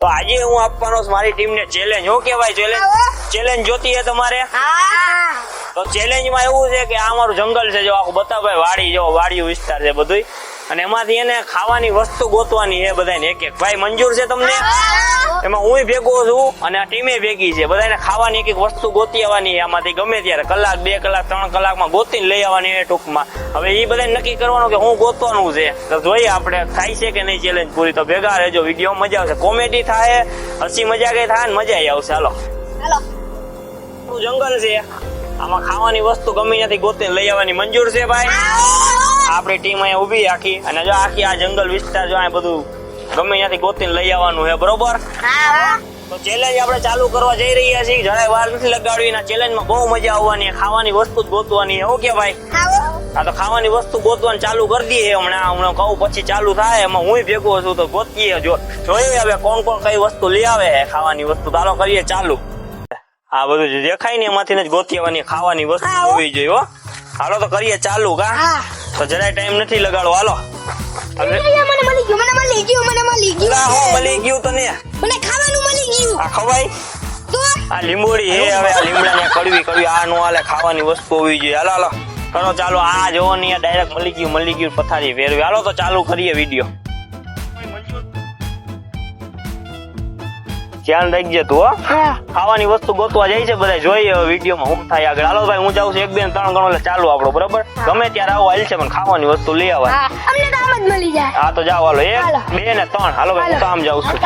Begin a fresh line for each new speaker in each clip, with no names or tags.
તો આજે હું આપવાનો છું મારી ટીમને ચેલેન્જ. હો કે ભાઈ ચેલેન્જ જોતી હે તમારે? તો ચેલેન્જ માં એવું છે કે આ અમારું જંગલ છે, જો આખું બતાવો ભાઈ, વાડી જો વાડીયું વિસ્તાર છે બધું, અને એમાંથી એને ખાવાની વસ્તુ ગોતવાની છે બધાને એક એક. ભાઈ મંજૂર છે તમને? એમાં હું ભેગો છું અને આ ટીમે ભેગી છે. બધાને ખાવાની એક એક વસ્તુ ગોતી આવવાની, આમાંથી ગમે ત્યારે કલાક 2 કલાક 3 કલાકમાં ગોતીને લઈ આવવાની એ ટૂંકમાં. હવે એ બધાને નક્કી કરવાનું કે હું ગોતવાનું છે. તો જોઈએ આપણે થાય છે કે નહીં ચેલેન્જ પૂરી. તો ભેગા રહેજો, વિડીયો મજા આવશે, કોમેડી થાય, હસી મજાક થાય ને મજા આવશે. હાલો જંગલ છે, આમાં ખાવાની વસ્તુ ગમે ત્યાંથી ગોતીને લઈ આવવાની. મંજૂર છે ભાઈ? આપણી ટીમ અહીંયા ઉભી આખી, અને જો આખી આ જંગલ વિસ્તાર જો આ બધું ગમે ત્યાંથી ગોતીને લઈ આવવાનું છે, બરોબર? તો ચેલેન્જ આપણે ચાલુ કરવા જઈ રહ્યા છીએ. જરાય વાર નથી લગાડવી. ના ચેલેન્જમાં બહુ મજા આવવાની, ખાવાની વસ્તુ જ ગોતવાની છે. ઓકે ભાઈ? હા, તો ખાવાની વસ્તુ ગોતવાનું ચાલુ કરી દઈએ હમણાં કહું પછી ચાલુ થાય. એમાં હું ભેગો છું તો ગોતીએ, જોઈએ હવે કોણ કોણ કઈ વસ્તુ લઈ આવે છે ખાવાની વસ્તુ. ચાલો કરીએ ચાલુ. આ બધું જે દેખાય ને એમાંથી જ ગોતી આવવાની ખાવાની વસ્તુ હોવી જોઈએ. હો હાલો તો કરીએ ચાલુ. તો જરાય ટાઈમ નથી લગાડો. હાલો. મળી ગયું તને? આ ખવાય? આ લીંબોડી હે. હવે આ લીમડા ને કડવી આ નો હાલે, ખાવાની વસ્તુ હોવી જોઈએ. હાલો હાલો કરો ચાલો. આ જોવો ને ડાયરેક્ટ મળી ગયું પથારી ફેરવી. હાલો તો ચાલુ કરીએ વિડીયો. ધ્યાન રાખજે તું. હો ખાવાની વસ્તુ ગોતવા જાય છે બધા, જોઈએ વિડીયોમાં હું થાય આગળ. હાલો ભાઈ હું જાઉં છું 1 2 3 ગણો એટલે ચાલુ આપણો, બરોબર? ગમે ત્યારે આવો હાલ છે પણ ખાવાની વસ્તુ લઈ આવવા. હા તો જાઓ હાલો. 1 2 ને 3. હાલો ભાઈ હું કામ જાઉં છું.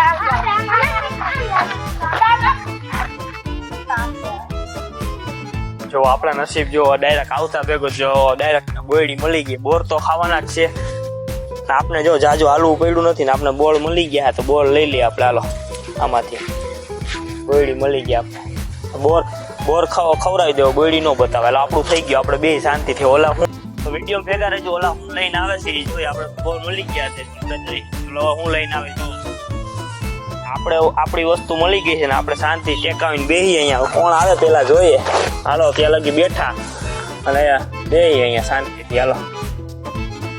જો આપણા નસીબ જો ડાયરેક્ટ આવતા ભેગો જો ડાયરેક્ટ બોયડી મળી ગઈ. બોર તો ખાવાના જ છે. આપણે જો જાજુ હાલવું પડ્યું નથી ને આપણે બોળ મળી ગયા, તો બોળ લઈ લઈએ આપણે. હાલો આમાંથી બોયડી મળી ગયા આપણે. બોર ખવડાવી દેવો, બોયડી નો બતાવે. એટલે આપણું થઈ ગયું, આપણે બે શાંતિથી. ઓલા હું વિડીયો ભેગા રહેજો. ઓલા હું લઈને આવે છે જોઈએ, આપણે બોર મળી ગયા છે. હું લઈને આવે જો આપણે આપણી વસ્તુ મળી ગઈ છે ને આપણે શાંતિ ટેકાવીને બેહીએ. અહીંયા કોણ આવે પેલા જોઈએ. હાલો ત્યાં લગી બેઠા અને બેહીએ અહીંયા શાંતિથી. હાલો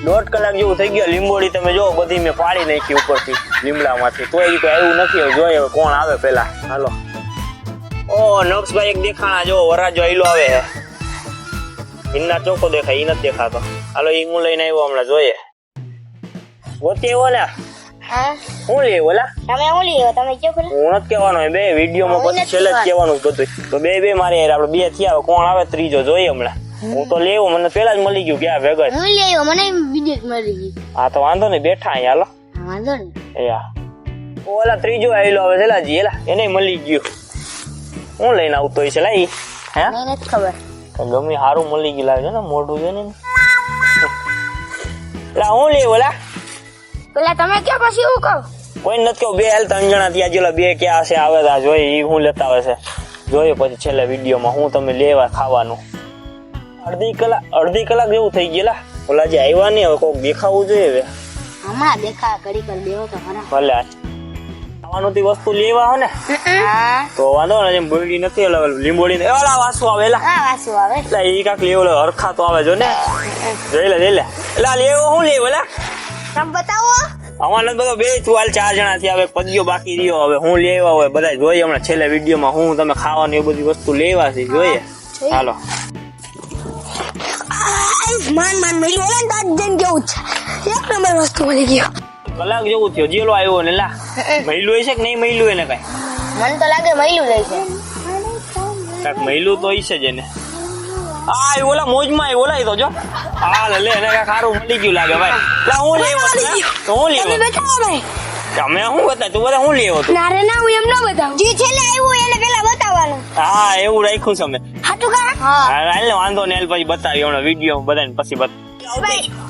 1.5 કલાક જેવું થઈ ગયો. લીંબોડી તમે જો બધી મેં પાડી નાખી ઉપરથી લીમડામાંથી, તોય કોઈ આવ્યું નથી. જોઈએ કોણ આવે પેલા. હાલો. ઓ નક્ષભાઈ એક દેખાણા જો વરાજો આયલો આવે છે. ઇન્ના ચોખ્ખો દેખાય, ઈ નથી દેખાતો. હાલો ઈ હું લઈને આવ્યો હમણાં. જોઈએ ગોતી ઓલા હું લે ઓલા તમે કેવું હું નથી કહેવાનું. બે વિડીયોમાં પછી છેલ્લે જ કહેવાનું બધું. તો બે મારે આપણે 2 થયા. કોણ આવે ત્રીજો જોઈએ હમણાં. હું તો લેવું, મને પેલા જ મળી ગયું. ક્યાં ભેગા હું લેવો, મને બીજું મળી ગયું. હા તો વાંધો નહીં, બેઠા અહીંયા. હાલો વાંધો નહીં. ઓલા ત્રીજો આયલો હવે છેલ્લાજી. એલા એને મળી ગયું. હું લઈને આવતો હોય છે લા ઈ? હે નથી ખબર. તો ગમે સારું મળી ગયું લાગે ને, મોઢું છે ને. લા હું લેવો લા
પેલા તમે ક્યાં પછી હું કહું?
કોઈ નથી કહું. 2 હાલ 3 જણા ત્યાં જેલા 2 ક્યાં હશે આવે તા જોઈએ. ઈ હું લેતા આવે છે જોઈએ પછી છેલ્લા વિડીયોમાં હું તમે લેવા ખાવાનું. અડધી કલાક જેવું થઈ ગયેલા. ઓલા જે આવ્યા નહીં, હવે કોઈક દેખાવું જોઈએ. હવે
હમણાં દેખા ઘડી કર દેવો તો
ભલે ખાવાનું થી વસ્તુ લેવા હો ને તો વાંધો ને. જેમ બોયડી નથી ઓલા લીંબોડી ઓલા વાસુ આવે.
વાસુ આવે
એટલે ઈ કાક લેવો હરખા તો આવે જો ને. જોઈ લે એટલે લેવો હું લેવો લા
તમે બતાવો.
અમારે બધો 2 4 જણા થી આવે. પદ્યો બાકી રહ્યો. હવે હું લેવા હોય બધા જોઈએ હમણાં છેલ્લા વિડીયોમાં. હું તમે ખાવાની એ બધી વસ્તુ લેવા છે જોઈએ. હાલો
માન મેલું ઓલા દાદ જન જેવું છે. 1 નંબર વસ્તુ મળી ગયો.
કલાક જેવું થયો. જેલો આવ્યો ને લા મહિલું છે કે નહીં મહિલું એને કઈ?
મને તો લાગે મહિલું જાય છે.
કાક મહિલું તો ઈશે જ એને. આ ઓલા મોજમાં ઓલા તો જો. હા લે એને કાક સારું મળી ગયું લાગે ભાઈ. લા હું લેવો તો હું લેવો.
તમે બતાવો ભાઈ.
તમે શું બતાવ તું? બધા હું લેવો તું?
ના રે ના હું એમ ન બતાવું. જે છેલ્લે આવ્યું એને પેલા બતાવવાનું.
હા એવું રાખ્યું છે અમે.
હાટુ કા?
હા એટલે વાંધો ને પછી બતાવી હમણાં વિડીયો બધાને પછી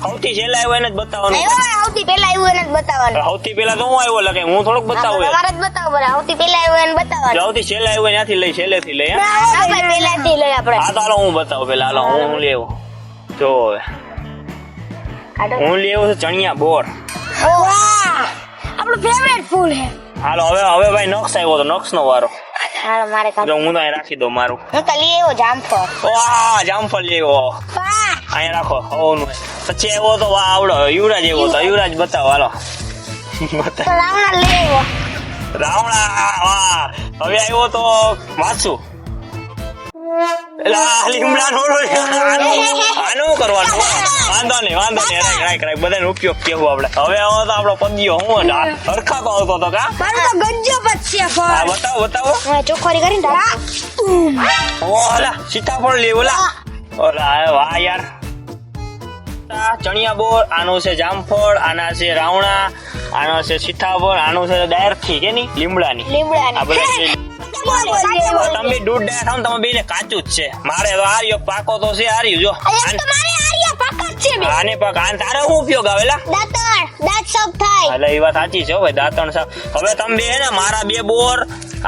સૌથી છેલ્લા આવ્યો એને જ બતાવવાનું.
સૌથી પેલા આવ્યું એને જ બતાવવાનું.
સૌથી પેલા તો હું આવ્યો લગે હું થોડુંક બતાવું.
તમારે જ બતાવો બરાબર. સૌથી પેલા આવ્યું એને બતાવવાનું.
સૌથી છેલ્લા આવ્યો ત્યાંથી લઈ છેલ્લેથી લઈ.
પેલાથી લઈ આપણે.
હા તો હાલો હું બતાવું પેલા. હાલો હું લેવું જો હવે હું લેવું છે ચણિયા બોર.
આપણું ફેવરેટ ફૂલ છે.
હાલો હવે ભાઈ નક્ષ આવ્યો તો નક્ષ નો વારો.
હાલો મારે
જો હું તો અહીં રાખી દઉં મારું.
હું તો લઈ આવ્યો જામફળ.
વાહ જામફળ લેવો. અહીંયા રાખો. હવનું પછી આવ્યો તો વાહ આવડો યુવરાજ એવો તો યુવરાજ બતાવો. હાલો
રાવણા લઈ આવ્યો.
રાવણા વાહ. હવે આવ્યો તો વાસુ. એલા લીમડા નો આનું કરવાનું વાંધો નહીં રાઈટ બધાને ઉપયોગ કેવું આપણે હવે આવો તો આપણો પદ્યો હું હરખા તો આવતો હતો કા
મારું તો ગજ્જો પચ્યા
હા
ફળ
બતાવો
હા ચોખ્ખરી કરીને ડાળ
ઓલા સીતાફળ લે ઓલા વાહ યાર ચણિયા બોર આનું છે જામફળ આના છે રાવણા આનો છે સીતાફળ આનું છે ડાયરથી કે ની લીમડાની આ બધા તમે દૂધ ડાયા થાવ તમે બેને કાચું જ છે મારે તો આર્યો પાકો તો છે આર્યું જો આને પાક આને તારે શું ઉપયોગ આવેલા
દાંત સાફ થાય
એટલે એ વાત સાચી છે ભાઈ દાંતણ સાફ હવે તમે બે હે ને મારા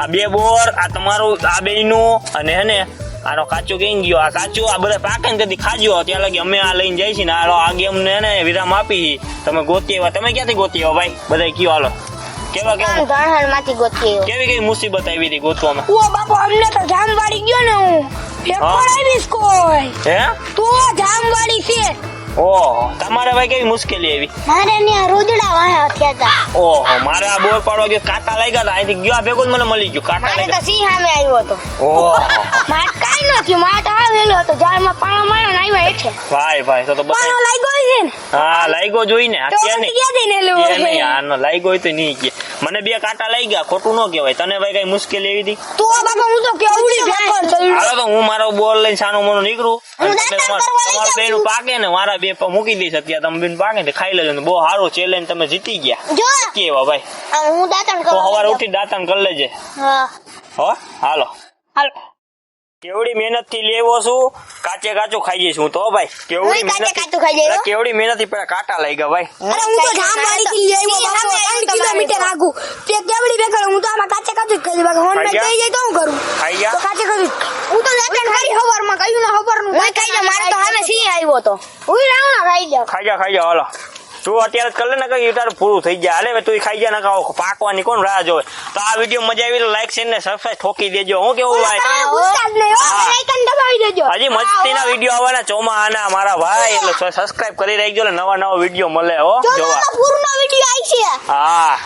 બે બોર આ તમારું આ બે નું અને હે ને આનો કાચું કઈ ગયો આ કાચું આ બધા પાકે ને તેથી ખાજો ત્યાં લગી અમે આ લઈને જઈશું ને આ ગેમ ને વિરામ આપી તમે ગોતી આવ્યા તમે ક્યાંથી ગોતી આવ્યા ભાઈ બધા કયો હાલો કેવા કેવી કઈ મુસીબત આવી હતી ગોતવામાં
ઓ બાપુ અમને તો જામવાડી ગયો ને હું પેપર આવીશ કોઈ
હે
તો જામવાડી છે
ઓહો તમારે ભાઈ કેવી મુશ્કેલી આવી
મારે ને રોજડા વાહ્યા થયા
ઓહો મારે આ બોર પાડવા ગયો કાંટા લાગ્યા હતા અહીંથી ગયો ભેગો જ મને મળી ગયો કાંટા
મારે
લાગ્યા
તો સિંહ સામે આવ્યો હતો
ઓહો
મારે કાઈ નથી મારે તો આવેલો હતો જાળમાં પાણા માર્યો ને આવ્યા હેઠે
ભાઈ તો
પાણો લાગ્યો છે ને
હા લાગ્યો જોઈ ને આ
તો
કે
પછી ક્યાં જઈને લેવો
કે નહીં આનો લાગ્યો હોય તો નહીં કે મને બે કાંટા લાગી ગયા ખોટું ન કહેવાય તને ભાઈ કઈ મુશ્કેલી આવી હતી
તો બાપા હું તો કેવડી પેપર ચડ્યો
હાલો તો હું મારો બોલ લઈને સાનું મોનું નીકળું
હું
અને
દાંતણ
તમે
કરવા લઈ
તમારું
જાઉં
બેનું પાકે ને મારા બે મૂકી દઈશ અત્યારે તમે બેન પાકે ને ખાઈ લેજો ને બહુ સારું ચેલેન્જ તમે જીતી ગયા
જો
કેવા ભાઈ
હું દાંતણ
તો
કરવા
સવારે ઉઠી દાંતણ કરી લેજે
હા
હો હાલો
હાલો
કેવડી મહેનત થી લેવો છું કાચે કાચું ખાઈ જઈશ હું તો ભાઈ કેવડી
હું કાચે
મહેનત
કાચું ખાઈ જઈશ.
કેવડી મહેનત થી પેલા કાંટા લાગ્યા ભાઈ
અરે હું તો જામવાડી થી લઈ આવ્યો બાપુ 3 કિલોમીટર આગું તે કેવડી બેકર હું તો આમાં કાચે કાચું જ કરી બાકી હોન માં જઈ જાય તો હું કરું
ખાઈ
તો
ગયા
કાચે કાચું હું તો દાંતણ કરી હવારમાં કયું ને હવારનું હું ખાઈ જા મારે તો સામે સિંહ આવ્યો તો હું રાવણા ખાઈ જા
ખાઈ જા હાલો તું અત્યારે જ કર લે ને કઈ તારું પૂરું થઈ જાય હાલે તું ખાઈ જા ને પાકવાની કોણ રાહ જોવે તો આ વિડીયો મજા આવી તો લાઈક શેર ને સબસ્ક્રાઇબ ઠોકી દેજો હું કેવું ભાઈ
ઉસ્તાદ ને આઇકન દબાવી દેજો
હજી મસ્તીના વિડીયો આવવાના ચોમાહાના મારા ભાઈ એટલે સબસ્ક્રાઇબ કરી રાખજો ને નવા વિડીયો મળે હો જોવા
પૂર્ણ વિડીયો આવી છે
હા